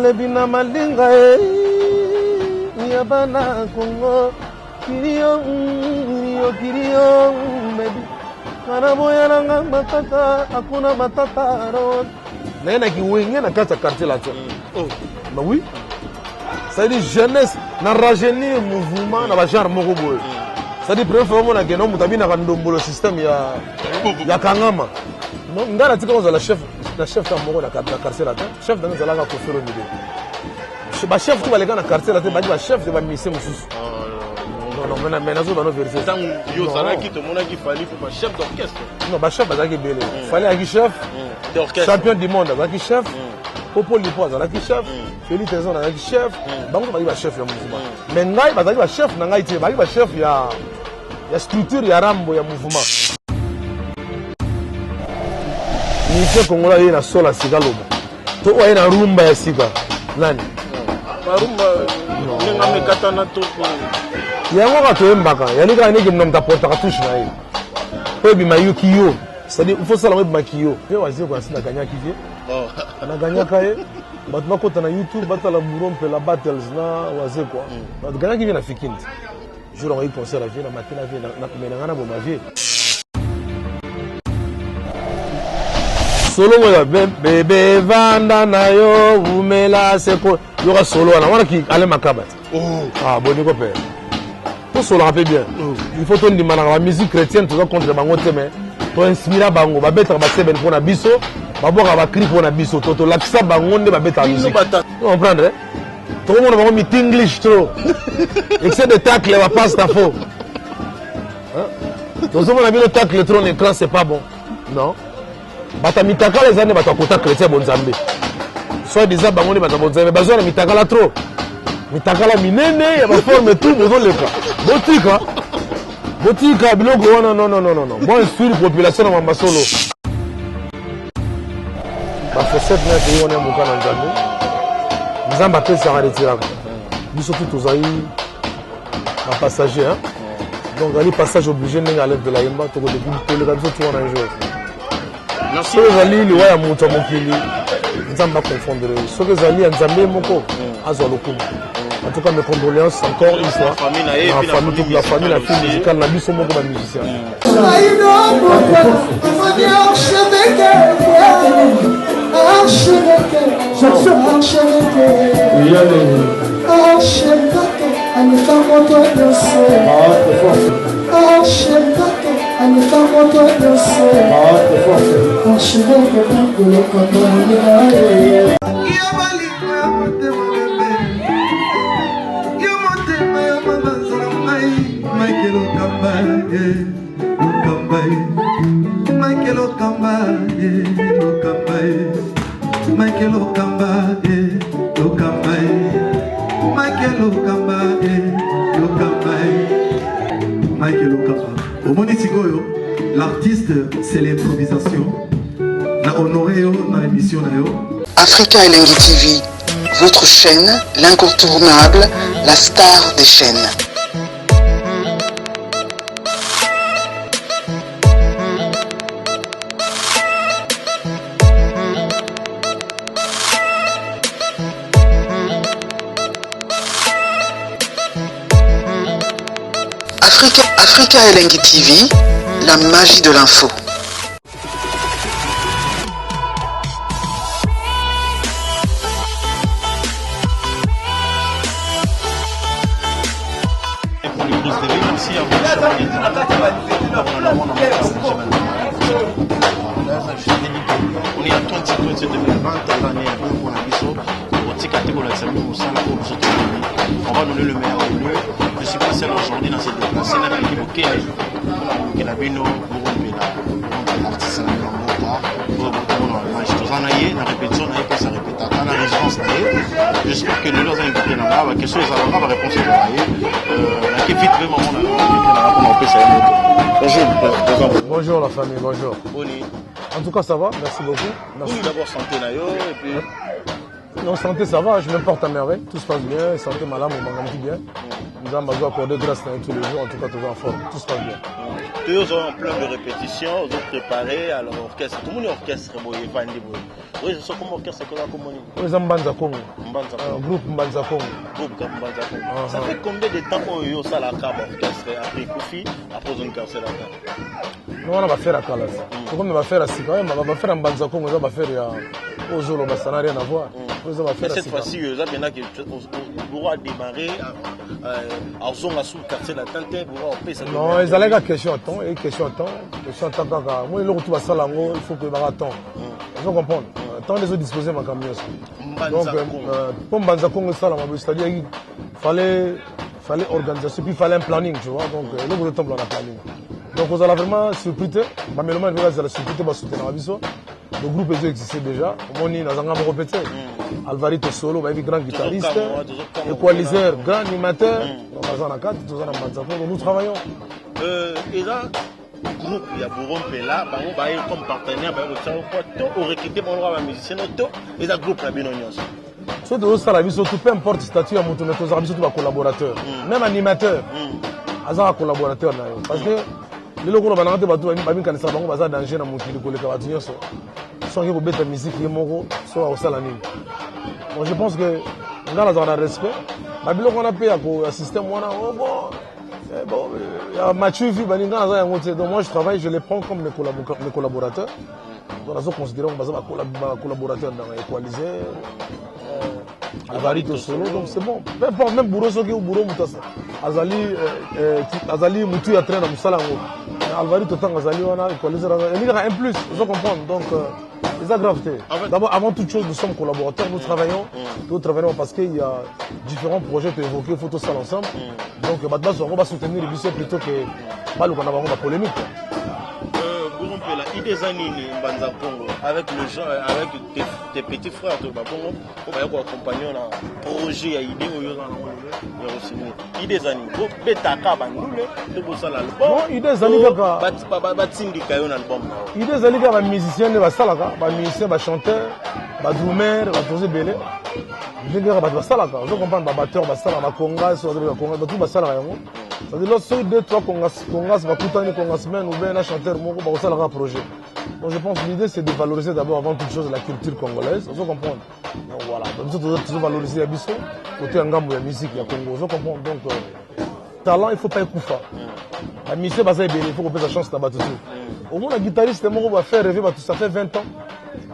Lebina malinga Yabana Congo Kirio Mebi Kanaboya nanga matata Akuna matata ron Nena ki wenge na kata quartier là. Oh, bah oui. Ça dit jeunesse na rajeunir mouvement na ba genre moko boy. Ça dit première fois na geno mutabi na kandombolo système ya kangama. Non, ngara tika on la chef ta moko na quartier là. Chef dans za la ka kofero ndé. Ba chef tout balega na quartier là te ba chef de ba mission mususu. Non, mais nazo ba no vérifier. Tant yo zala ki to mona ki fali pour ba chef d'orchestre. Non, ba chef bazaki belé. Fallait aki chef d'orchestre. Champion du monde bazaki chef. Popo Lipo bazaki chef. Félix Tezon bazaki chef. Bango ba chef ya mouvement. Mais ngai bazaki ba chef na ngai te ba chef ya structure ya rambo ya mouvement. Ni fait Kongola na sola sika lobo. To wa na rumba ya sika. Nani? Rumba ninga mekatana to ko. Yango ka to mbaka. Yani ka niki nomta porta ka touche na ye. Ko bi mayu kiyo. C'est-à-dire il faut ça la makiyo. Pe wazi ko asina ganya kiye. Oh. Na ganya kaye. Bat makota na YouTube batala burompe la battles na wazi quoi. Bat ganya kiye na fikindi. Jour on concert la vie na matin la vie na kumena na bo ma vie. Solo moya bébé vanda na yo umela seko yoka solo wana ki ale makabat. Oh. Ah bon ni ko pe. Pour solo rappeler bien. Il faut ton dimana la musique chrétienne tout contre bango mais pour inspirer bango ba betra ba seben pour na biso ba boka ba cri pour na biso toto lakisa bango nde ba betra musique. Tu comprendre? Tout le monde va mi English trop. Excès de tacle va pas ta faux. Hein? Tout le monde a mis le tacle trop en écran c'est pas bon. Non. Bata mitaka les années bata kota chrétien bonzambe. Soit des abango bata bonzambe bazona mitaka la trop. Mitaka la minene ya ba forme tout bozo leka. Botika. Botika biloko wana non. Bon inspire population na Mambasolo. Ba fosset na te yone muka na nzambe. Nzamba pe sa retira. Biso tout ozai un passager hein. Donc ali passage obligé n'enga lève de la yemba to ko depuis le radio tout en jour. Ce que Zali, le Waya Mouta Mokili, nous allons pas confondre. Ce que Zali, Nzambe Moko, Azolokum. En tout cas, mes condoléances encore une fois. Toute la famille, la fille musicale, la mission Moko, la musicien. L'artiste, c'est l'improvisation. Na honoré dans l'émission. Africa Elengi TV, votre chaîne, l'incontournable, la star des chaînes. Africa Elengi TV, la magie de l'info. On est à 2020, on va donner le meilleur au mieux. Je suis pas seul aujourd'hui dans cette déplacée. On a fait évoquer Kenabino, l'artiste la répétition, la résidence. J'espère que nous allons inviter la question est la réponse est vite bonjour la famille, bonjour. En tout cas, ça va, merci beaucoup. Merci d'abord santé et puis. Non, santé, ça va, je me porte à merveille, tout se passe bien, santé, malade, on m'a bien. Nous avons accordé grâce tous les jours, en tout cas, toujours en forme, tout se passe bien. Tous en plein de répétitions, vous êtes préparés, alors orchestre, tout le monde est orchestre, Oui, je sais comment orchestre que là comme on Ils ont Mbanza Congo. Mbanza Congo. Groupe Mbanza Congo. Groupe Mbanza Congo. Ça fait combien de temps qu'on y a ça la carte orchestre après Kofi après une carcelle là? Non, on va faire à Kalas. C'est comme on va faire à Sika. On va faire à Mbanza Congo, on va faire aux Zolo, ça n'a rien à voir. Mais cette fois-ci, vous avez démarré à Zonga sous le quartier la tente. Non, ils allaient à question à temps. Et question à temps. Question à temps. Moi, il faut que je attende. Il faut comprendre. Tant les autres disposaient ma camion. Donc, pour Mbanza Congo, c'est-à-dire qu'il fallait organisation, puis il fallait un planning, tu vois. Donc, le temps pour un planning. Donc, on a vraiment surpris. Ma mélomane, elle a surpris pour soutenir la vision. Le groupe existait déjà. On a répété. Alvarito Solo, grand guitariste, équaliseur, grand animateur. Nous travaillons. Et là, le groupe, il y a Bourompe là, comme partenaire, on recruté les musiciens, et le groupe, il y a peu importe le statut, il y a collaborateur. Même animateur, il y a collaborateur. Parce que les locaux, ils ont danger dans le sans que la musique soit au salon. Donc je pense que nous avons un respect. On a payé un système. Donc moi je travaille, je les prends comme mes collaborateurs. Donc nous considérons mes collaborateurs dans l'équaliseur, Alvarito Solo, donc c'est bon. Peu importe, même Bouro Soki ou Bouro Moutassa. Azali Moutou a traîné dans le salon. Alvarito Tang Azali, on a équaliseur. Il y a un plus, vous comprenez. Donc c'est grave. D'abord, avant toute chose, nous sommes collaborateurs, nous travaillons parce qu'il y a différents projets à évoquer, il faut tout ça ensemble. Donc, on va soutenir les lycées plutôt que pas le qu'on a la polémique. Des années avec le gens, avec tes petits frères de Babongo, on va accompagner un projet à idée des années. Betaka bandoule, tout ça l'album. Non, des années des années que musicien ne va salaka, musicien, chanteur, drummer, poser belé. Je vais dire salaka. Je comprends batteur, salaka, congas, tout salaka. C'est-à-dire lorsque 2-3 congas va coûter congas semaine ou bien un chanteur moko va salaka projet. Donc je pense que l'idée c'est de valoriser d'abord avant toute chose la culture congolaise. Vous comprenez. Donc voilà, donc toujours valoriser la biso côté ngambo la musique ya Congo. Vous comprenez. Donc talent il faut pas écouter. La musique va ça il faut qu'on ait sa chance là-bas tout. Au moins la guitariste moko va faire rêver ça fait 20 ans.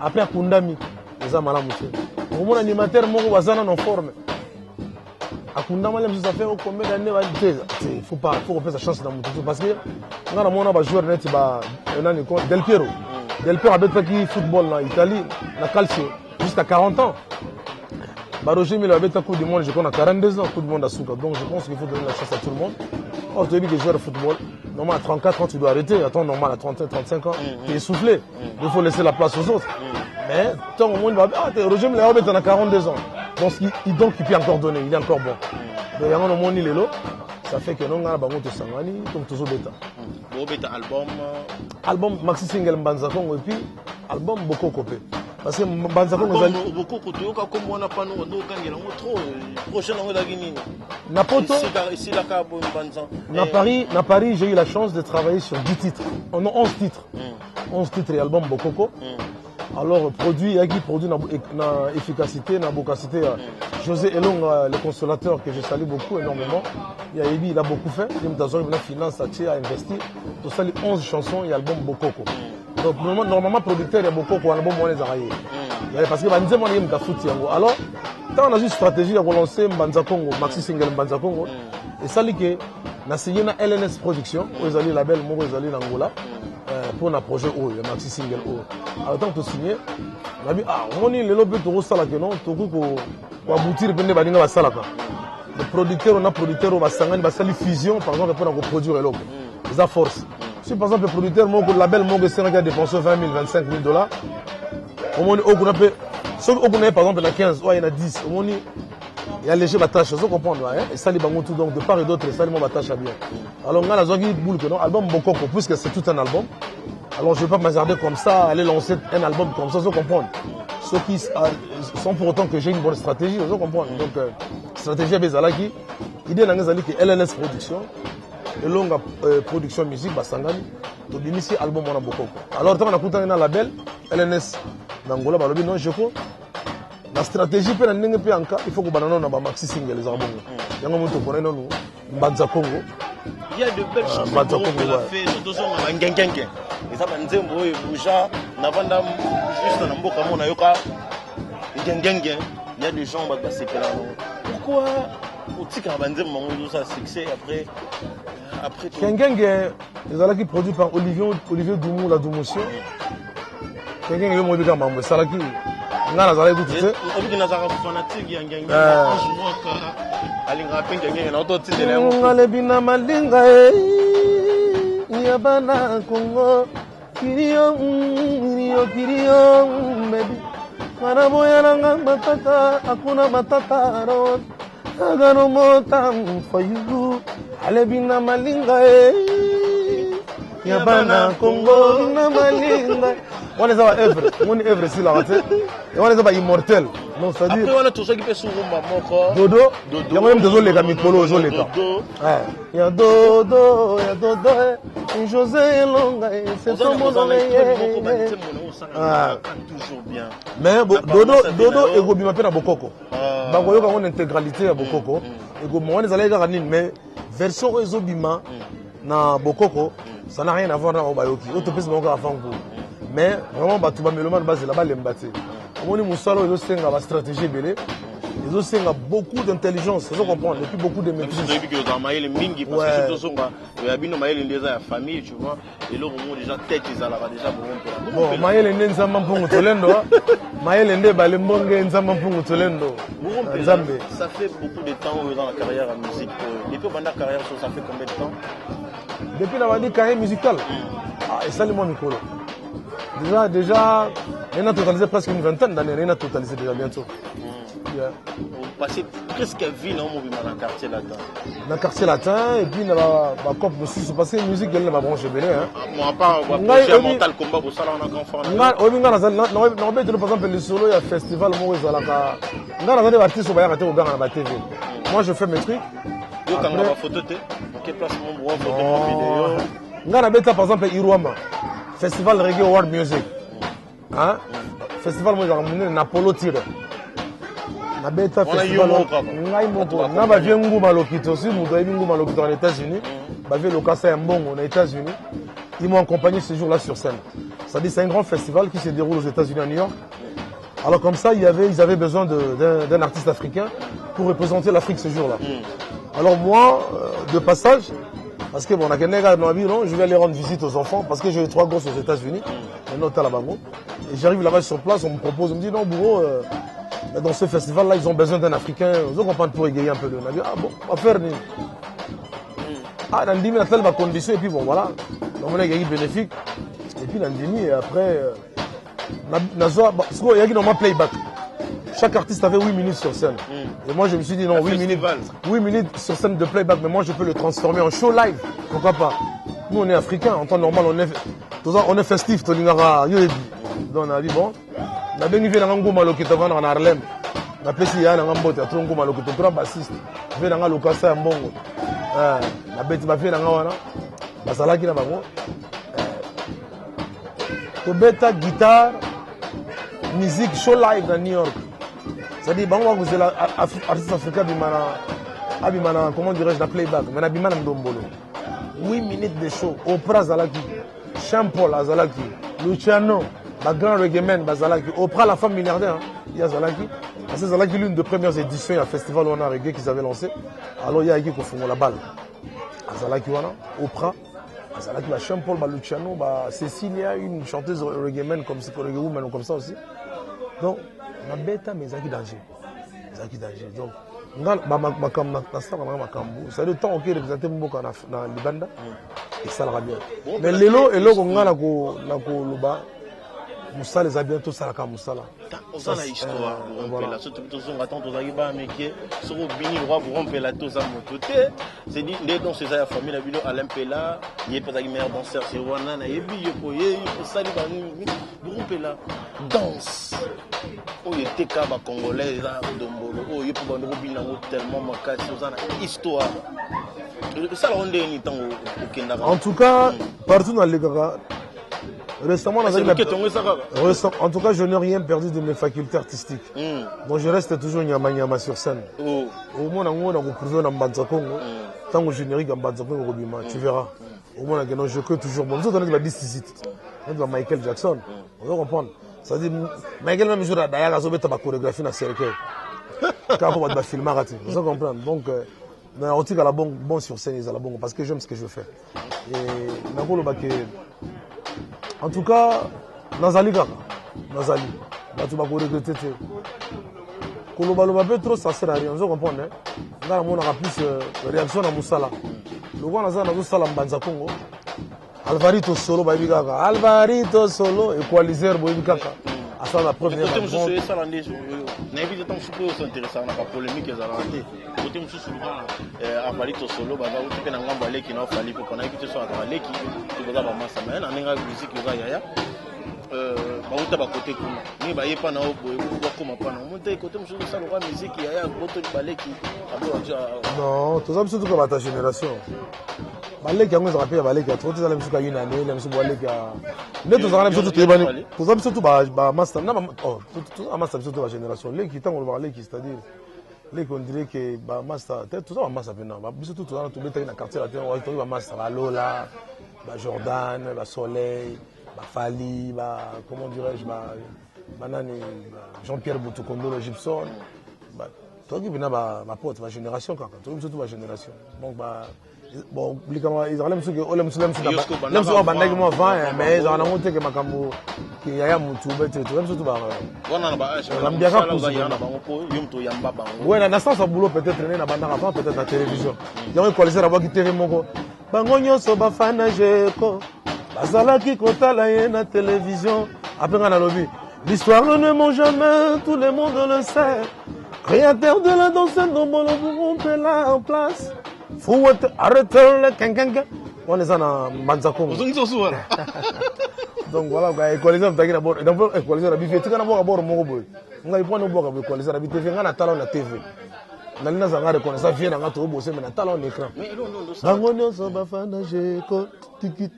Après Kundami, les amala mouché. Au moins animateur moko va ça en forme. Akundama les ça fait combien d'années va dire il faut qu'on ait sa chance dans tout parce que on a mon joueur net Del Piero a fait football en Italie na Calcio jusqu'à 40 ans. Roger Milo a fait un coup du monde, je connais 42 ans, coup du monde à Souka. Donc je pense qu'il faut donner la chance à tout le monde. Or tu as dit que joueur de football, normalement à 34 ans tu dois arrêter, attends normal à 35 ans, tu es essoufflé. Il faut laisser la place aux autres. Mais tant au moins Roger Milo a fait 42 ans. Donc il peut encore donner, il est encore bon. Donc il y a un moment il est là. Ça fait que nous avons un sangani comme toujours bêta. Bêta album maxi single Mbanza Congo et puis album Boko Kopé. Parce que Mbanza Congo Boko Kopé comme on n'a pas nous trop prochain on a gagné. Napoto. Ici la cabo Mbanza. Na Paris, j'ai eu la chance de travailler sur 10 titres. On a 11 titres. 11 titres et album Bokoko. Alors produit na efficacité na bocacité José Elonga le consolateur que je salue beaucoup énormément. Il a beaucoup fait, il a finance a investi. Tout ça les 11 chansons et album Bokoko. Donc normalement producteur il y a Bokoko album on les a parce que banzema ni mta foot yango. Alors tant on a une stratégie à relancer Mbanza Congo, maxi single Mbanza Congo et ça li que na signé na LNS production, aux alliés label moko aux alliés Angola. Pour un projet haut, le maxi single haut. Alors tant que tu signes, on a dit on est le lobby de ça là que non, tout coup pour aboutir pendant baninga basala ka. Le producteur on a producteur on va sangani basali fusion par exemple pour produire le logo. Ça force. Si par exemple le producteur mon label mon c'est a dépensé 20 000 25 000 $, au moins au qu'on peut sauf au qu'on par exemple la 15, il y en a 10, au moins il y a léger batache, vous comprenez et ça les bango tout donc de part et d'autre ça les batache bien. Alors on a la zone boule que non album Bokoko puisque c'est tout un album. Alors je ne vais pas m'hasarder comme ça aller lancer un album comme ça, vous comprenez. Ceux qui sont pour autant que j'ai une bonne stratégie, vous comprenez. Donc stratégie à Bezalaki, idée dans les que LNS production et longue production musique basangani to bimisi album on a Bokoko. Alors on a coûté un label LNS Angola balobi non Joko la stratégie pe na ndenge pe anka il faut que banana na ba maxi single les arbongo yango moto ko neno mbanza Congo il y a de belles choses mbanza Congo qu'on a fait surtout sur na ngengengen et ça banzembo e bouja na vanda juste na mboka mona yoka ngengengen il y a des gens ba sepela pourquoi otika banzembo mango ça succès après tout Kengenge ezalaki produit par Olivier Doumou la Doumotion Kengenge yo mobika mambo salaki ngana zala ekuti te obiki na zaka fanatique ya ngenge anjumaka alinga pe ngenge na auto tindele ngale bina malinga ya bana Congo kirio mebi kana boya nanga matata akuna matata ron agano motam for you ale bina malinga ya bana Congo na malinga on est à œuvre, on est œuvre si la raté. Et on est immortel. Non, c'est-à-dire. Après on a tout ça qui fait sur rumba moko. Dodo. Il y a même désolé les mikolo zo l'état. Il y a Dodo, José Longa, c'est son nom toujours bien. Mais Dodo et Gobima pe na Bokoko. Bango yo ka intégralité à Bokoko. Et Gobima on est allé ga mais version Ezobima na Bokoko, ça n'a rien à voir avec Bayoki. Autre piste bango avant vous. Mais vraiment, tu vas me le base là-bas, les mbattés. On est moussalo, ils ont une stratégie belé. Ils ont beaucoup d'intelligence, ils ont compris, et puis beaucoup de maîtrise. Parce que les mingi, parce que surtout, il y a bien des familles, tu vois, et là, on déjà tête, ils ont déjà bon, Maël est né en Mampungu Tolendo. Maël est né à Lembongue en Mampungu Tolendo. Ça fait beaucoup de temps dans la carrière en musique. Depuis pendant la carrière, ça fait combien de temps? Depuis la carrière musicale. Ah, et ça, le mot Nicolo. Déjà, on a totalisé presque une vingtaine d'années, on a totalisé déjà bientôt. Vous passez presque vie dans le quartier latin. Dans le quartier latin, et puis dans la COP aussi, c'est passé une musique, elle m'a branché belé. Moi, à part Mortal Kombat, vous savez, on a qu'un fort. Par exemple, le solo, il y a un festival, moi, des artistes qui ont dans la TV. Moi, je fais mes trucs. Vous, quand on a photo, quelle place mon bras, photo, vidéo. Par exemple, Iruama. Festival Reggae World Music. Hein? Festival moi j'ai mené Napolo Tire. Na beta festival. Ngai moko. Na ba vie nguma lokito si mu doit nguma lokito aux États-Unis. Ba vie lokasa mbongo aux États-Unis. Ils m'ont accompagné ce jour-là sur scène. Ça dit c'est un grand festival qui se déroule aux États-Unis à New York. Alors comme ça ils avaient besoin d'un artiste africain pour représenter l'Afrique ce jour-là. Alors moi de passage parce que bon, on a je vais aller rendre visite aux enfants parce que j'ai 3 gosses aux États-Unis, un autre à la Bango. Et j'arrive là-bas sur place, on me propose, on me dit non, bourreau, dans ce festival-là, ils ont besoin d'un Africain. Ils ont compris pour égayer un peu le. On a dit ah bon, on va faire ni. Ah, dans 10 000, telle ma condition, et puis bon, voilà. Donc on a gagné bénéfique. Et puis dans 10 000, et après, parce qu'il y a qui normalement playback. Chaque artiste avait 8 minutes sur scène. Et moi, je me suis dit, non, 8 minutes sur scène de playback, mais moi, je peux le transformer en show live. Pourquoi pas? Nous, on est africains. En temps normal, on est festif. Donc, on a dit, bon, on a bien vu un Ngoma Lokito en Harlem. On a appelé ça un Ngombote, un Ngoma Lokito, grand bassiste. On a fait un Lokasa Mbongo. On a fait un Ngoma. Basalaki na bango. Tobeta, guitare, musique, show live à New York. C'est-à-dire, vous êtes artiste africain, comment dirais-je, la playback, mais Abimana Ndombolo. 8 minutes de show, Oprah Zalaki, Champol Zalaki, Luciano, la grand reggae man Zalaki, Oprah la femme milliardaire, il y a Zalaki. C'est Zalaki l'une des premières éditions, il y a un festival où on a reggae qu'ils avaient lancé. Alors il y a qui font la balle. Zalaki wana, Oprah, Zalaki la Champol, Luciano, Cécilia, une chanteuse reggae man comme ça, reggae woman comme ça aussi. Donc, na beta mais zaki danger. Donc c'est le temps qui représente Mboka dans Libanda et ça ira bien. Mais lelo ngala ko luba Moussa les a bientôt salaka Moussala. Ça la histoire on la surtout on attend aux arriba mais qui sur bini roi pour rompre la tous à mon côté. C'est dit dans ces famille la vidéo Alain Pella, il est pas un meilleur danseur c'est Wana na yebi yokoye ça li ba rompre la danse. Oh, il était comme un Congolais, Dombolo. Oh, il peut pas tellement marqué sur une histoire. Ça, on est au Kenya. En tout cas, partout dans les Gaga, Récemment, en tout cas, je n'ai rien perdu de mes facultés artistiques. Donc je reste toujours Nyama sur scène. Au moins, on a prouvé dans Mbanza Congo. Tant que générique en Mbanza Congo, tu verras. Au moins, je crée toujours. Bon, nous avons dit Michael Jackson. On doit comprendre. Ça dit, Michael même jour à Daya, il a chorégraphie dans le cercueil. Quand on va filmer, vous allez comprendre. Donc, on dit qu'elle a bon sur scène, parce que j'aime ce que je fais. Et en tout cas, Nazali, tu vas regretter. Quand on trop, ça sert à rien. Vous comprenez? On a plus de réaction à Moussala. Le roi Nazala Mbanza Congo. Alvarito Solo, Alvarito Solo, équaliseur, Boibikaka. À ça, la première fois. N'invite tant que je suis intéressant dans la polémique qu'ils ont raté. Côté monsieur souvent Alvarito Solo, bah vous tu peux n'en gambaler qui n'a pas fallu pour qu'on a évité ça dans les qui tu peux avoir masse mais en enga musique qui va yaya bah vous t'as côté comment ni bah y pas na obo vous voir comment pas non monter côté monsieur ça la musique yaya boto de ballet qui non tout ça surtout comme ta génération ballet qui a nous rappelé ballet qui a trop dans la musique à une année la musique ballet qui a ne tout ça surtout tout ça surtout bah master non oh tout ça master surtout la génération les qui tant on va aller qui c'est-à-dire les qu'on dirait que bah master tout ça master maintenant bah surtout tout ça tout bête dans quartier là on va trouver master bah Lola bah Jordan bah Soleil bah Fali bah comment dirais-je bah nani Jean-Pierre Boutokondo le Gibson bah toi qui venais bah ma pote ma génération quoi tout surtout ma génération donc bah bon ils ont l'air que les musulmans sont bandés moi avant mais ils ont montré que makambo qui y a mutu bête tout surtout bah wana ba ouais la naissance au boulot peut-être né na banda avant peut-être la télévision il y a un collègue là-bas qui TV moko bango nyonso ba fana jeko bazala ki kotala na télévision après on a lobby l'histoire ne ment jamais tout le monde le sait créateur de la danse d'Ombolo on peut là en place faut arrêter le kankanka on est en Mbanza Congo donc voilà quoi équaliser t'as na bord donc équaliser la bifé tu kana bord bord moko boy ngai point no bord équaliser la bifé ngana talon na TV na lina zanga reconnaître ça vient na to bosser mais na talon écran bango nyonso bafana jeko tikit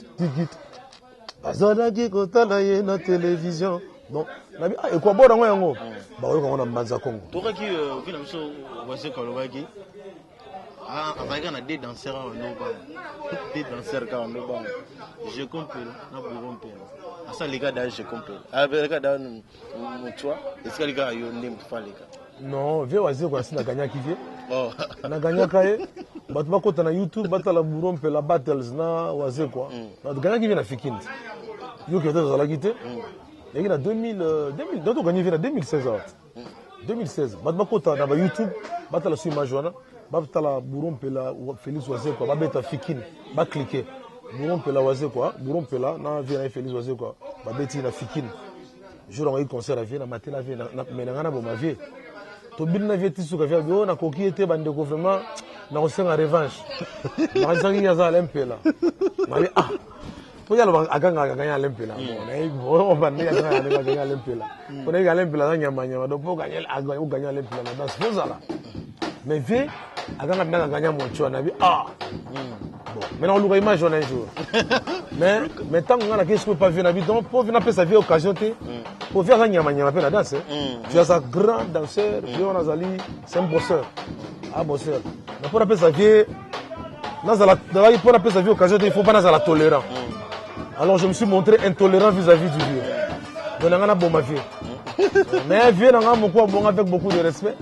azana ki kotala ye na télévision donc nabi et quoi bord yango ba ko na Mbanza Congo to ka ki vina biso wase kalobaki avec un des danseurs en des danseurs quand on je comprends na burompe à ça les gars d'ailleurs je comprends avec les gars dans toi est-ce que les gars yo ndem fa les gars non vieux wazé quoi si na gagner qui vient na gagner kaye batu bakota na YouTube batala burompe la battles na wazé quoi na gagner qui vient na fikindi yo qui était dans la guitare et il a 2000 donc gagner vient en 2016 batu bakota na YouTube batala sur majwana batala burompe la Félix wazé quoi babeta fikini ba cliquer burompe la wazé quoi burompe la na vient Félix wazé quoi babeti na fikini jour on a eu concert à vie na matin la vie na menanga bo ma vie to bin na vie tisuka vie bo na koki était bande ko vraiment na osenga revanche na zangi ya za lempe la mali pour y aller aganga gagner lempe la bon on va gagner lempe la pour gagner lempe la nyama donc pour gagner lempe la dans ce là mais vie aganga bien gagner mon choix na vie bon maintenant on image un jour mais tant qu'on a qu'est-ce que pas venir na vie donc pour venir faire sa vie occasion pour faire nyama pe la danse tu as un grand danseur Léon Azali c'est un bosseur bosseur mais pour faire sa vie pour faire sa vie occasion il faut pas être tolérant alors je me suis montré intolérant vis-à-vis du vieux donc on a bon ma vie mais vieux on a bon avec beaucoup de respect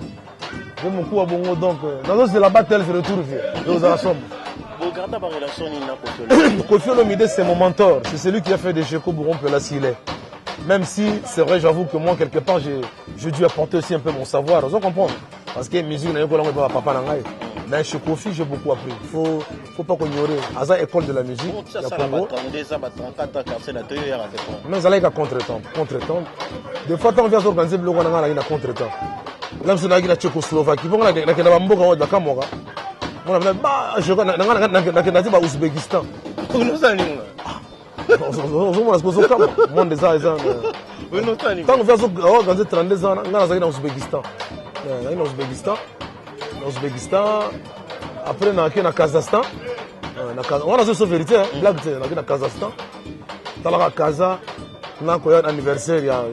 beaucoup bon donc dans ce la bataille se retrouve nous ensemble Kofi Olomide c'est mon mentor c'est celui qui a fait des Jeko Burompe la s'il est même si c'est vrai j'avoue que moi quelque part j'ai dû apporter aussi un peu mon savoir vous comprenez parce que musique n'a pas papa nangai mais chez Kofi j'ai beaucoup appris faut pas qu'on ignorer à ça école de la musique il y a Congo mais ça là il y a contre-temps des fois quand on vient s'organiser le on a une contre-temps là c'est la Tchécoslovaquie bon là que na mboka wa Kamora on a bah je na Ouzbékistan nous allons on se pose comme monde des ans quand on vient organiser 32 ans on a ça en Ouzbékistan après on a na Kazakhstan on a ce vérité blague na Kazakhstan talaka Kaza Nako ya anniversaire ya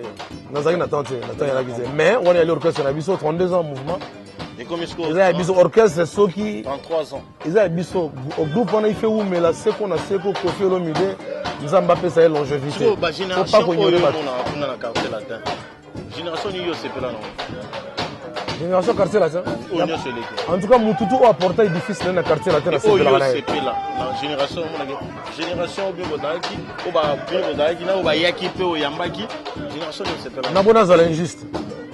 nazaki na tante ya gize. Mais on est allé orchestre na biso 32 ans mouvement. Et comme est-ce que Ils ont biso orchestre soki 33 ans. ils ont biso au groupe on a fait où mais la seko na seko Kofi Olomide nous a mbappé ça longévité. Faut pas génération oyo on a quartier latin. Génération yo c'est là non. Génération quartier latin. En tout cas Mututu a apporté édifice dans le quartier latin à c'est là. La génération bien bodaki, na ba yaki pe o yambaki. Génération c'est là. Na bona zala injuste.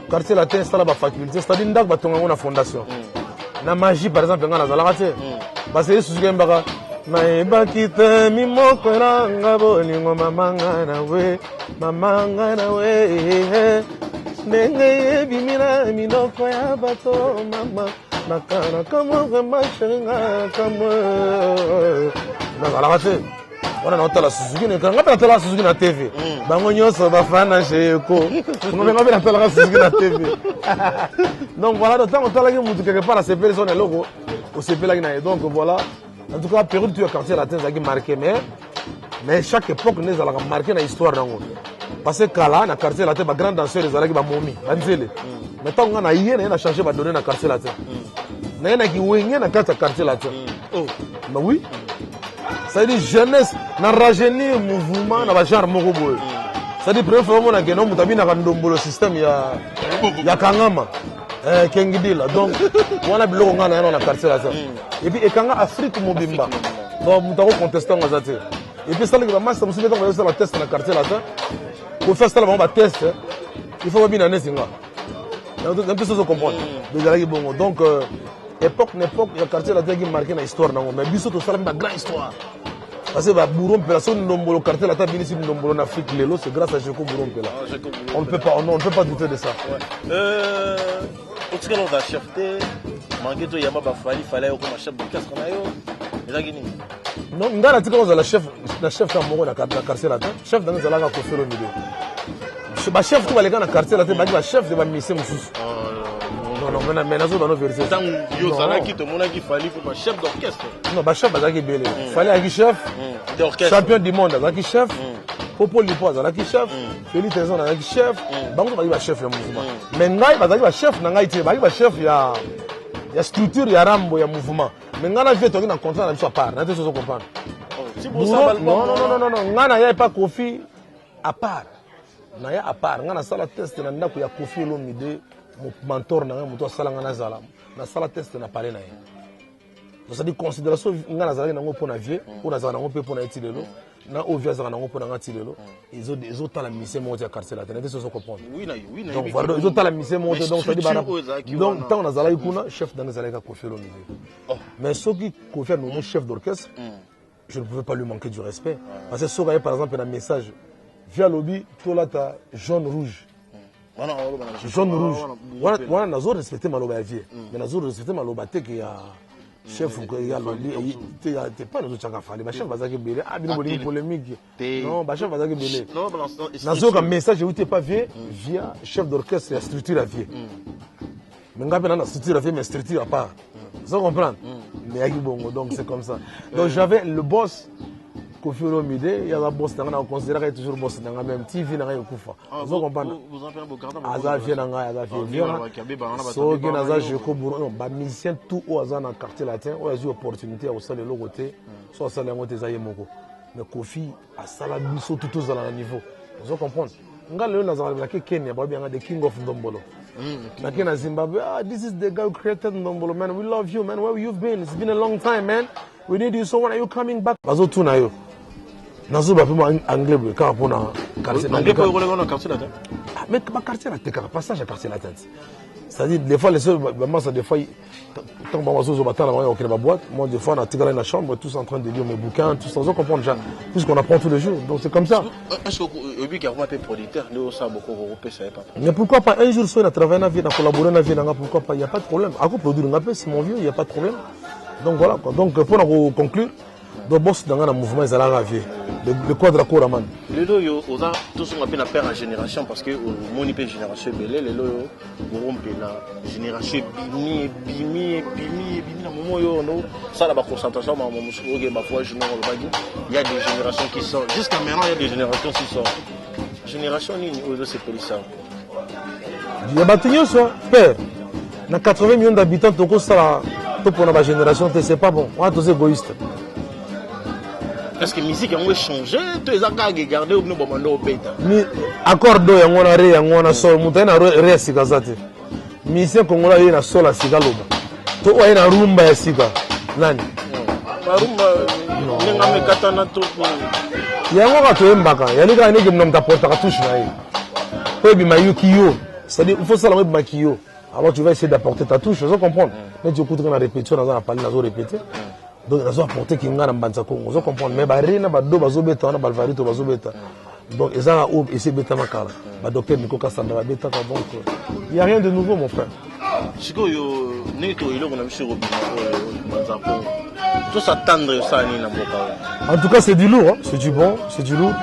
Quartier latin c'est la faculté, c'est-à-dire ndak batonga na fondation. Na magie par exemple ngana zala kate. Parce que suzuki mbaka na bakita mimoko ranga bolingo mamanga na we nenge bimina minoko ya bato mama makana kama mashenga kama na zala kate. On a la Suzuki, on a la Suzuki na TV. Bango nyonso bafana cheko. On a la Suzuki na TV. Donc voilà, de temps on t'a mutu quelque part à ces personnes et logo au CP là donc voilà. En tout cas, Pérou tu as quartier latin ça qui marqué mais chaque époque nous allons marquer dans l'histoire nango. Parce que kala na quartier latin ba grand danseur les alaki ba momi, banzele. Mais tant on a yé na changer ba donner na quartier latin. Na ki wenge na quartier latin. Oh, bah oui. C'est-à-dire jeunesse na rajeunir mouvement na ba genre moko boy. C'est-à-dire première fois on a gagné mutabi na ndombolo système ya kangama kengidila donc on a biloko ngana na quartier là ça. Et puis ekanga Afrique mobimba. Donc mutako contestant ngazate. Et puis ça le master musubi donc on va test na quartier là ça. Pour faire ça on va test. Il faut bien année singa. Un peu ça se comprendre. Donc époque le quartier là qui marqué dans l'histoire mais biso to sala une grande histoire parce que ba buron personne ndombolo quartier là ta binisi ndombolo en Afrique lelo c'est grâce à Jeko Buron là. On ne peut pas douter de ça. Au tsikalo da chefté mangi to yamba ba fallait ko ma chef d'orchestre na yo ezaki nini non ngala tikalo za la chef ka moko na quartier là chef dans zala ka Kofi Olomide ba chef ko baleka na quartier là ba chef de ba mission mususu. Non, mais nazo dans nos versions. Tant yo zala qui te mona qui fallait pour chef d'orchestre. Non, ba chef bazaki belé. Fallait aki chef d'orchestre. Champion du monde bazaki chef. Popo Lipo bazaki chef. Félix Tenzon bazaki chef. Bango bazaki ba chef ya mouvement. Mais ngai bazaki ba chef na ngai te bazaki ba chef ya structure ya rambo ya mouvement. Mais ngana vie to na contrat na biso à part. Na te so comprendre. Non, ngana ya pas Kofi à part. Na ya à part. Ngana sala test na ndako ya Kofi Olomide. Mon mentor na moto salanga na zala na sala test na parler na ye donc ça dit considération ngana zala na ngo pona vie ou na zala na ngo pe pona etilelo na ovia zala na ngo pona ngatilelo ils ont ta la mission monter à quartier là tenez ça comprendre oui na donc voilà ils ont ta la mission monter donc ça dit bana donc tant na zala ikuna chef dans zala ka Kofi Olomide mais ceux qui Kofi no chef d'orchestre je ne pouvais pas lui manquer du respect parce que soka par exemple un message via lobby to là ta jaune rouge jaune rouge. Voilà, nous avons respecté Maloba vie. Mais nous avons respecté Maloba te qui a chef ou qui a lobby. T'es pas nous autres qui chef bazaki belé. Ah, bien bolé polémique. Non, chef bazaki belé. Nous avons un message où t'es pas vie via chef d'orchestre et structure à vie. Mais nous avons une structure à vie, mais structure à part. Vous comprenez? Mais donc c'est comme ça. Donc j'avais le boss. Kofi Olomide, il y a la boss, on considère toujours boss dans la même TV dans la Kufa. Vous comprenez? Vous en faites beaucoup de Azafie dans la so qui n'a Jeko Buron, bah musicien tout au hasard dans le quartier latin, on a eu opportunité au sein de l'autre côté, soit ça les monter zaye moko. Mais Kofi a sala biso tout aux à niveau. Vous comprenez? Nga le na zala ke Kenya, ba bien the king of Ndombolo. Na Kenya Zimbabwe, this is the guy who created Ndombolo, man. We love you, man. Where you've been? It's been a long time, man. We need you. So when are you coming back? Bazo tu na yo. Nazo ba pema anglais bleu car pour na quartier anglais pour le na quartier latin. Mais ba quartier latin car passage à quartier latin. C'est-à-dire des fois les seuls maman ça des fois tant ba wazo zo batala ba okena ba boîte, moi des fois on a tigala dans la chambre tous en train de lire mes bouquins, tous sans comprendre déjà tout ce qu'on apprend tous les jours. Donc c'est comme ça. Est-ce que Obi qui a vraiment été producteur, nous ça beaucoup européen ça pas. Mais pourquoi pas un jour soit na travailler na vie, na collaborer na vie, pourquoi pas, il y a pas de problème. À quoi produire un peu c'est mon vieux, il y a pas de problème. Donc voilà quoi. Donc pour conclure, donc boss dans un mouvement ils allaient ravier. Le quadra Koraman. Les deux, ils ont tous un peu la paire en génération parce que mon IP génération belé, les deux, ils ont la génération bimi, dans le moment où ça la concentration, il y a des générations qui sortent. Jusqu'à maintenant, il y a des générations qui sortent. génération nini ozo sepelisa il y a batignon ça père na 80 millions d'habitants toko sala to pour la génération c'est pas bon on est égoïste. Est-ce que la musique a changé? Tu as regardé ou non? Accord do yango na re yango na sol muta na re sika zate. Musicien congolais na sol a sika loba. To wa na rumba ya sika. Nani? Ba rumba ninga me katana to. Yango ka to embaka. Yalika ne ke nomta porta ka touche na ye. Ko bi mayu kiyo. C'est-à-dire il faut ça la mettre kiyo. Alors tu vas essayer d'apporter ta touche, je comprends. Mais tu écoutes la répétition dans la parler dans répéter. Donc ils ont apporté qui ngana mbanza Congo, je comprends. Mais ba rena ba do bazo beta na balvarito bazo beta. Donc ils ont ou essayer beta makala. Ba docteur Nico Kasanda ba beta donc il y a rien de nouveau mon frère. Siko yo neto ilo na monsieur Robina mbanza Congo. Tout s'attendre ça ni na mboka. En tout cas, c'est du lourd, hein. C'est du bon, c'est du lourd.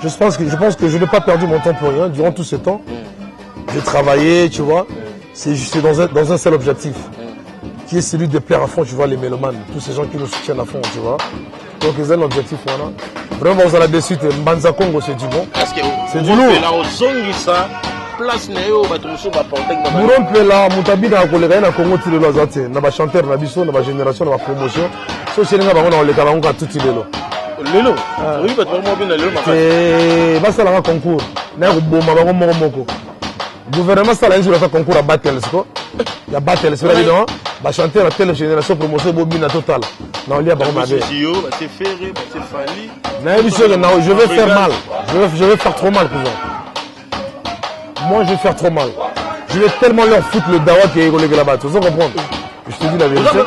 Je pense que je n'ai pas perdu mon temps pour rien durant tout ce temps. J'ai travaillé, tu vois. C'est dans un seul objectif, qui est celui de plaire à fond, tu vois, les mélomanes, tous ces gens qui nous soutiennent à fond, tu vois. Donc, c'est un objectif, voilà. Vraiment, vous allez dessus, Mbanza Congo, c'est du bon. C'est du lourd. Place Néo, Batoussou va porter. Mourompela, Moutabina, collègue, na Congo, tu le zate, na ba chanteur, na biso, na ba génération, na ba promotion. So, c'est les gars, on a les Kalanga, tout il est là. Lelo, oui, parce que moi, bien le lelo. Et bah, ça la concours. Na Boma, ba Moko. Gouvernement ça là, ils ont fait concours à Battle, c'est quoi? Il y a Battle, c'est là dedans. Bah chanter la telle génération promotion bobina total. Non, il y a pas mal. C'est Ferré, c'est Fali. Non, je vais faire mal. Je vais faire trop mal, cousin. Moi, je vais faire trop mal. Je vais tellement leur foutre le dawa qui est collègue là-bas. Tu vas comprendre? Je te dis la vérité.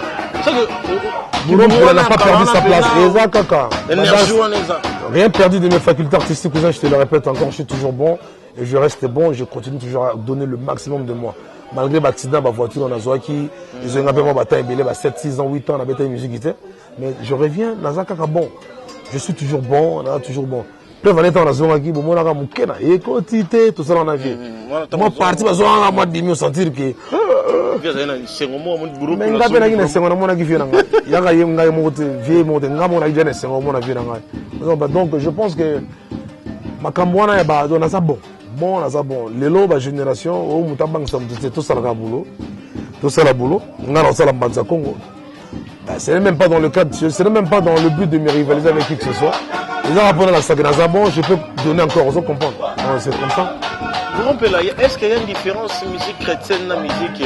Bourompe n'a pas perdu sa place. Rien perdu de mes facultés artistiques, cousin. Je te le répète encore, je suis toujours bon. Et je reste bon, je continue toujours à donner le maximum de moi. Malgré l'accident, ma voiture, on a Zoaki, ils ont un peu moins bataille, 7, 6 ans, 8 ans, on a bataille musique. Mais je reviens, Nazaka bon. Je suis toujours bon, on a toujours bon. Puis, on est en Zoaki, bon, on a Moukena, écoutez, tout ça, on a vu. Moi, parti, on a moi, de mieux sentir que. Mais nga pena kina sengo na mona ki fiena nga yanga yenga yemote vie mote nga mona jene sengo mona fiena nga donc je pense que makambo wana ya ba dona ça bon ça bon lelo ba génération o mutabang sam tout ça la boulot tout ça la boulot nga na ça la Mbanza Congo c'est même pas dans le cadre c'est même pas dans le but de me rivaliser avec qui que ce soit les gens apprennent la sagna ça bon je peux donner encore aux autres comprendre c'est comme ça. Est-ce qu'il y a une différence musique chrétienne et musique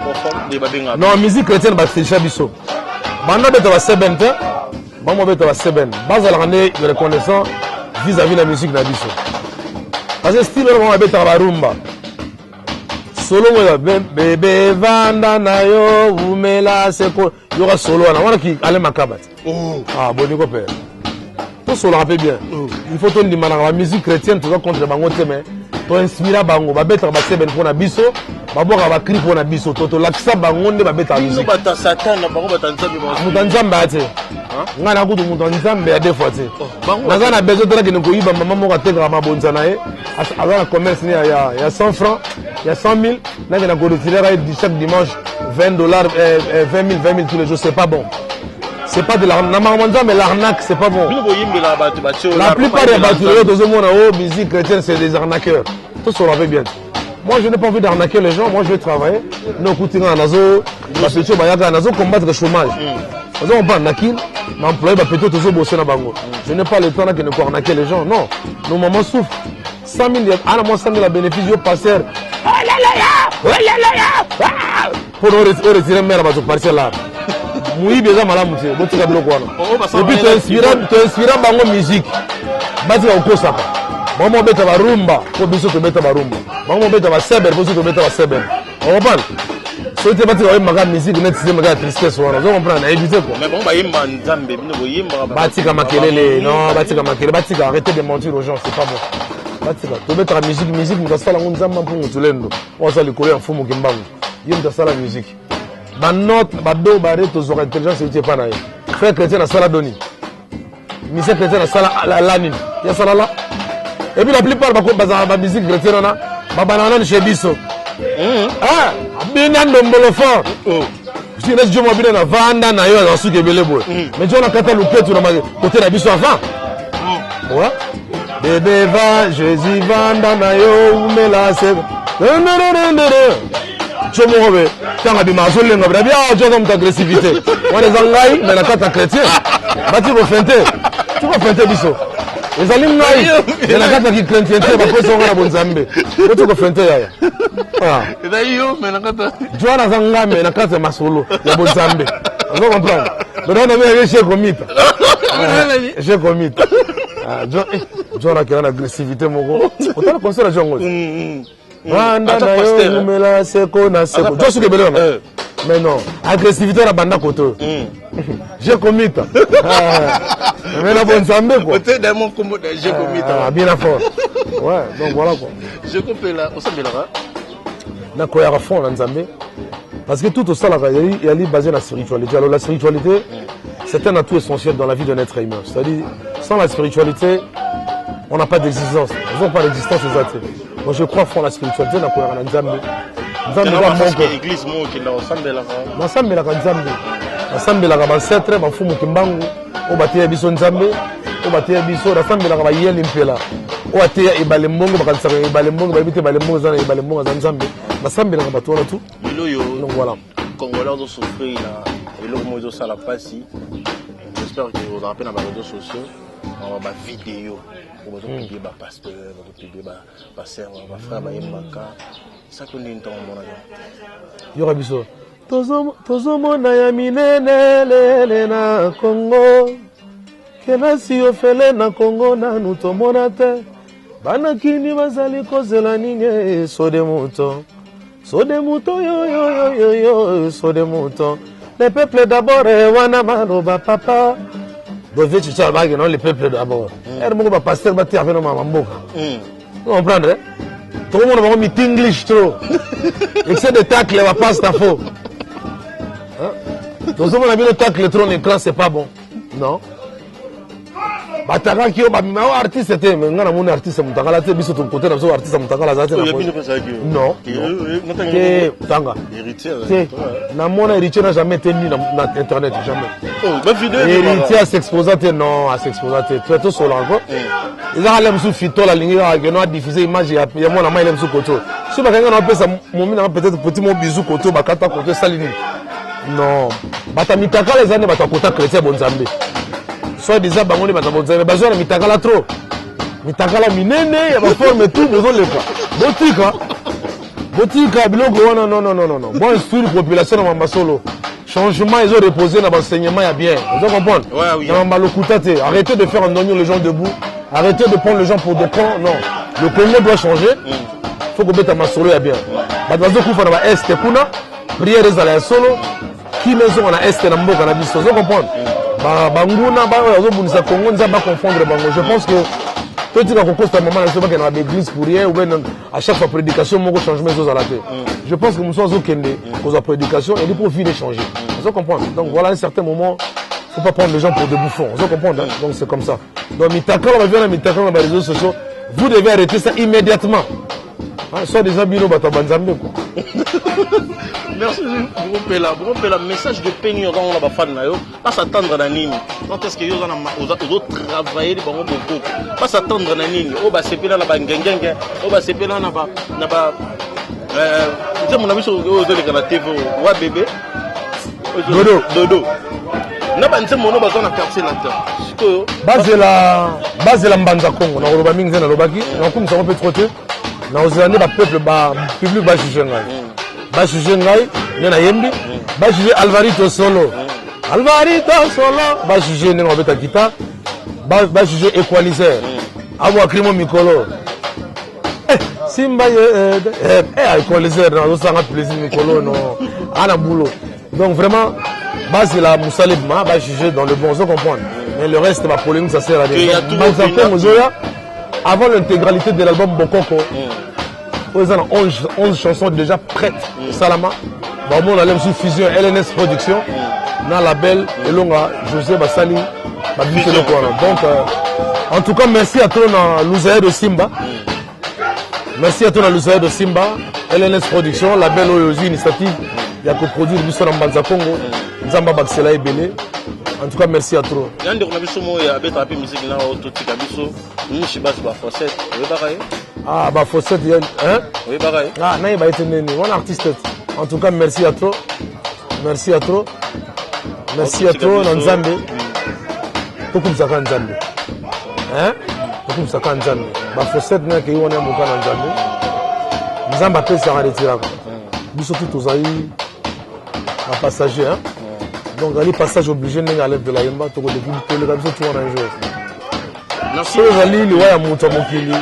conforme de Babenga? Non, musique chrétienne, c'est Chabiso. Maintenant, tu vas seben, tu vas seben. Base à l'année de reconnaissance vis-à-vis de la musique Nabiso. Parce que style, on va mettre la rumba. Solo, bébé, vanda, nayo, oumela, c'est quoi? Il y aura solo, on va qui allait ma cabane. Ah, bon, Nico Père. Tout solo, rappelle bien. Il faut ton demander la musique chrétienne, tu vas contre les bangots, mais. To inspira bango ba betra ba seben pona biso ba boka ba cri pona biso to lakisa bango nde ba beta musique ba satan na bango ba tanzambe ba mutanzambe ate ngana kudu mutanzambe ya defo ate naza na besoin de la ko yiba mama moko ateka mabonza na ye azana commerce ni ya 100 francs ya 100 000 na ko retirer chaque dimanche $20 20 000 tous les jours c'est pas bon. C'est pas de l'arnaque, mais l'arnaque, c'est pas bon. La plupart des bâtiments de ce monde, musique chrétienne, c'est des arnaqueurs. Tout ça, on l'avait bien. Moi, je n'ai pas envie d'arnaquer les gens. Moi, je vais travailler. Nous, écoutez, combattre le chômage. On va arnaquer, l'employé va peut-être toujours bosser dans le bango. Je n'ai pas le temps de nous arnaquer les gens. Non. Nos mamans souffrent. 100 000, à moi, 100 000 à bénéfice, au pasteur. Pour nous retirer mère, va se partir là. Oui, déjà malade, monsieur. Et puis, tu inspires bango musique. Bati au Kosaka. Maman bête va rumba. Pour biso te mettre va rumba. Maman bête va seber. Pour biso te mettre va seber. On comprend? Si tu bati va maga musique, net c'est maga tristesse. On comprend? Évitez quoi. Mais bon, bah yimba nzambe, bino yimba. Bati ka makelele. Non, bati ka makelele. Bati ka arrêtez de mentir aux gens. C'est pas bon. Bati ka. Tu mettre la musique, mais ça la nzamba pour nous tulendo. On va le coller en fou mon kimbango. Yimba ça la musique. Ma note, ma do, ma rete, aux intelligence, c'est pas naïf. Frère chrétien, à Saladoni. Monsieur chrétien, à Salalanine. Il y a ça là. Et puis la plupart, ma musique chrétienne, on a, ma banane chez Bisso. Ah, bien d'Ombolofort. Je dis, je m'en viens à Vanda, Nayo, à Belebo. Mais tu as un catalogue, tu as côté la Bisso avant. Ouais. Bébé va, Jésus va, Ndanayo, Melase. Tu m'as dit, tu as dit, tu as dit, agressivité. On est en laïc, mais la carte chrétien. Tu vas feinter, biso. Les aliments laïcs, mais la carte chrétien, tu vas pas faire un bon zambé. Tu vas feinter. Tu vas dans un gamme, mais la carte masolo, il y a bon zambé. Vous comprenez? Donc on a mis un chèque commis. Chèque commis. John a une agressivité, mon gars. Autant le conseil à John. Mais non, agressivité la bande à côté. J'ai commis. Mais la bonne zambé quoi. Peut-être dans mon combo, j'ai commis. Bien à fort. Ouais, donc voilà quoi. Je comprends là, au Zambé là. D'accord, il y a fond dans Zambé. Parce que tout au sein, il y a basé sur la spiritualité. Alors la spiritualité, c'est un atout essentiel dans la vie d'un être humain. C'est-à-dire, sans la spiritualité, on n'a pas d'existence. Nous n'avons pas d'existence aux athées. Moi, je crois fond la spiritualité, dans la Nzambe. Nzambe est mon église, moi, qui est dans Zambé là. Nzambe est là, Nzambe. Nzambe est là, ancêtre, Bafumu Kimbangu, Obatea Biso Nzambe, Obatea Biso, Nzambe est là, Bayel Impela. Obatea Ibalembongo, Bakansaba Ibalembongo, Babite Balembongo, Zana Ibalembongo, Nzambe. Nzambe est là, Batola tout. Donc voilà. Congolais ont souffert là, et là, moi, ça la passe. J'espère que vous avez dans les réseaux sociaux, on va vidéo. On va publier ma pasteur, on va publier ma sœur, on va faire ma yemaka. Ça qu'on est dans mon avion. Yora biso. Tozomona ya minene lele na Congo. Kenasi ofele na Congo na nutomona te. Bana kini bazali kozela nini so de mouton. So de mouton yo yo yo yo yo so de mouton. Les peuples d'abord wana manoba papa. Dove tu sais non les peuples d'abord. Mon va passer va tirer avec maman mboka. Vous comprenez? Tout le monde va mettre English trop. Excès de tacle va pas ta faux. Tout le monde a mis le tacle trop en écran c'est pas bon. Non. Bataka qui est un artiste, c'était un artiste, c'est biso ton côté, un artiste, non. Tanga. Héritier n'a jamais tenu dans Internet, jamais. Héritier à s'exposer, non, à s'exposer. Tu es tout seul encore. Ils ont allé sous Fito, la ligne, ils ont diffusé l'image, il y a mon amant, il aime sous Koto. Si quelqu'un a fait ça, peut-être petit mot bisou Koto, Bakata Koto, Salini. Non. Batamitaka les années, Batakota chrétien, Bonzambe. Soit disant bangoni batabonza mais bazona mitakala trop mitakala minene ya ba forme tout besoin le pas botika biloko wana non bon esprit population na mambasolo changement ils ont reposé dans l'enseignement ya bien vous comprenez na mambalokuta te arrêtez de faire endormir les gens debout arrêtez de prendre les gens pour des cons non le Congo doit changer faut que beta masolo ya bien bazo kufa na ba est kuna prière ezala ya solo qui maison na est na mboka na biso vous comprenez Banguna, Bazobunisa Congo, ne pas confondre Bango. Je pense que tout le monde a un moment dans l'église pour rien, ou bien à chaque fois prédication, mon changement à la tête. Je pense que nous sommes au Kende, pour la prédication, et les profils de changer. Vous comprenez? Donc voilà, à un certain moment, il ne faut pas prendre les gens pour des bouffons. Vous comprenez? Donc c'est comme ça. Donc, Mitaka, on va venir à Mitaka dans les réseaux sociaux. Vous devez arrêter ça immédiatement. Soit des abino batabanzambe quoi. Merci beaucoup la message de pénurie dans la bafane na yo pas s'attendre na nini quand est-ce que yo za travailler de bango beaucoup pas s'attendre na nini o ba sepela na bangengenge o ba sepela na ba tu sais mon ami sur o de la TV wa bébé dodo na ba ntse mono ba zona quartier là base la mbanza Congo na roba mingi na lobaki na comme ça on peut trotter na ozane ba peuple ba public ba juger ngai ba juger ngai na yembi ba juger Alvarito Solo ba juger nengo beta kita ba juger Equalizer abo akrimo mikolo simba Equalizer na osanga plaisir mikolo no ana boulot donc vraiment base la musalibma ba juger dans le bon vous comprenez mais le reste ma polémique ça sert à rien avant l'intégralité de l'album Bokoko, ils ont 11 chansons déjà prêtes. Salama, on a même sous fusion LNS Production, dans la belle Elonga, José Bassali, donc en tout cas merci à toi dans l'Ouzaïe de Simba. Merci à toi dans l'Ouzaïe de Simba, LNS Production, la belle Oyozi initiative, il y a que produire du son en Banza Congo, Zamba Baxela et Belé. En tout cas, merci à trop. Il y a un de musique là, Ah, bah, Fossette, hein? Oui, pareil. Ah, non, il va être né. On artiste. En tout cas, merci à trop. Merci à trop. Merci à trop, Nzambe. Beaucoup de Zaka Nzambe. Hein? Beaucoup de Zaka Nzambe. Bah, Fossette, n'est qu'il y a un boucan Nzambe. Nzambe a fait ça en retirant. Nous sommes tous aux aïeux. Un passager, hein? Donc, les passages obligés de aller de la Yemba, tu vois, le gars, tout un jour. Merci. Ali, le roi, mon tamokili.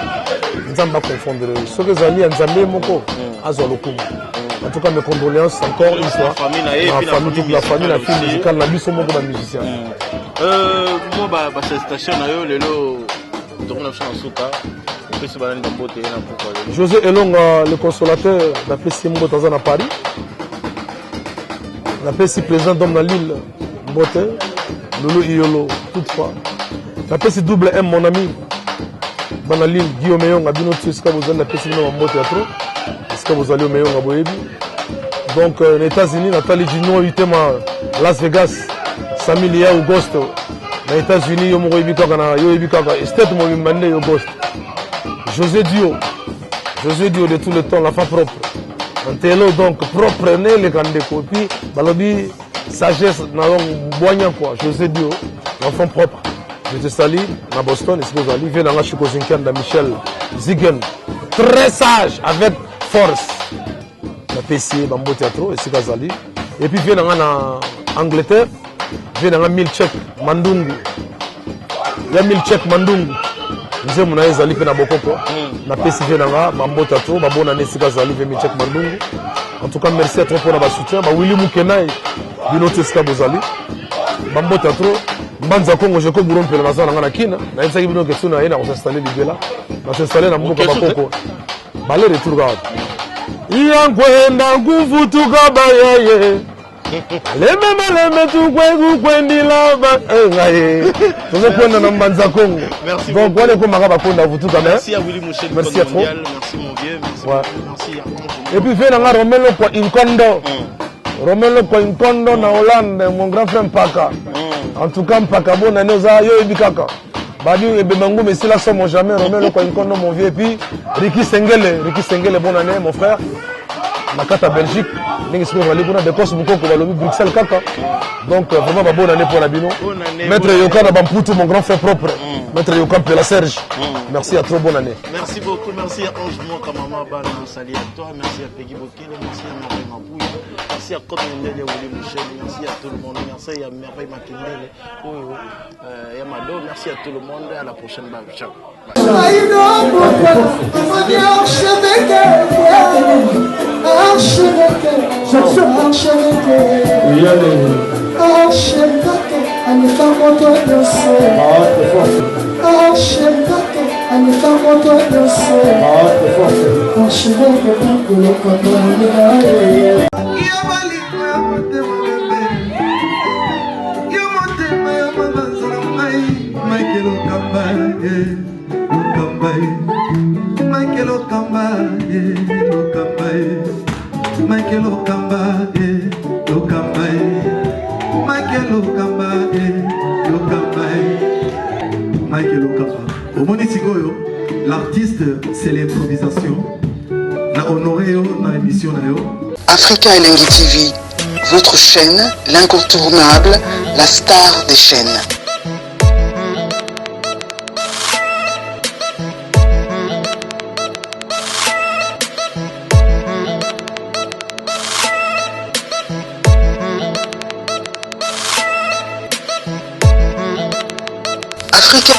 Nzamba confondre. Ce que Zali, Nzambe, Moko, Azolokum. En tout cas, mes condoléances encore une fois. La famille, toute la famille, la fille musicale, la mission, Moko, la musicien. Moi, cette station, le lot, José Elonga, le consolateur, la PC Mbote à Paris. La PC président d'homme dans l'île, Mbote, Lolo Iolo, toutefois. La PC double M, mon ami. Dans la l'île, Guillaume Meyon, Abino Tsuska, vous avez la PC Mbote à trop. Est-ce que vous allez au Meyon à Boébi? Donc, les États-Unis, Nathalie Gino, 8e à Las Vegas, Samilia, Augusto. Les États-Unis, yo mo ibikaka na yo ibikaka estate mo bimande yo ghost. José Dio de tout le temps, l'enfant propre. Un télo donc propre né les grandes copies, balobi sagesse na long boignan quoi. José Dio, l'enfant propre. Je te salue à Boston, est-ce que vous allez venir dans la Chukozinkan de Michel Zigen, très sage avec force. La PC Bambo Théâtre, est-ce que vous allez? Et puis viens en Angleterre. Je vais Milchek Mandungu. Il y a Milchek Mandungu. Je vais aller à Zali Bokoko. Na PCV Nanga, Mambo Tato, Babona Nesika Zali Milchek Mandungu. En tout cas, merci à toi pour votre soutien. Willy Moukenai, Binote Skabozali. Mambo Tato, Banza Kongo, je peux rompre la zone en Kina. Na yesa kibino kesuna ina s'installer libela. Na s'installer na Mboka Bakoko. Balé retour gade. Iyankwenda kuvutuka bayaye. Les tout kwendi lava Congo. Merci donc merci à Willy Mouchel. Merci à toi. Merci mon vieux. Merci et puis fait Romelo kwa Inkondo. Romelo kwa Inkondo na Hollande, mon grand frère Mpaka. En tout cas Mpaka bon année za yo ebikaka. Badi ebemangu mais c'est la somme jamais Romelo kwa Inkondo mon vieux, et puis Ricky Sengele bonne année mon frère. Makata Belgique, Bruxelles Kaka. Donc vraiment bonne année pour la Bino. Maître Yokan Bamputu, mon grand frère propre. Maître Yokan Pela Serge. Merci à toi, bonne année. Merci beaucoup, merci à Ange Moka Maman Bana, salut à toi, merci à Peggy Bokele, merci à Marie Mabouya, merci à Kote Ndele Willy Mouchel, merci à tout le monde, merci à Merveille Makindele, et à Mado, merci à tout le monde, à la prochaine balle. Ciao. L'artiste, c'est l'improvisation. La honoré dans l'émission. Africa Elengi TV, votre chaîne, l'incontournable, la star des chaînes.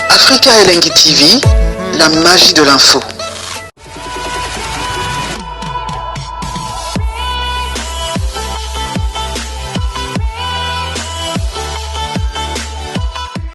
Africa Elengi TV, la magie de l'info.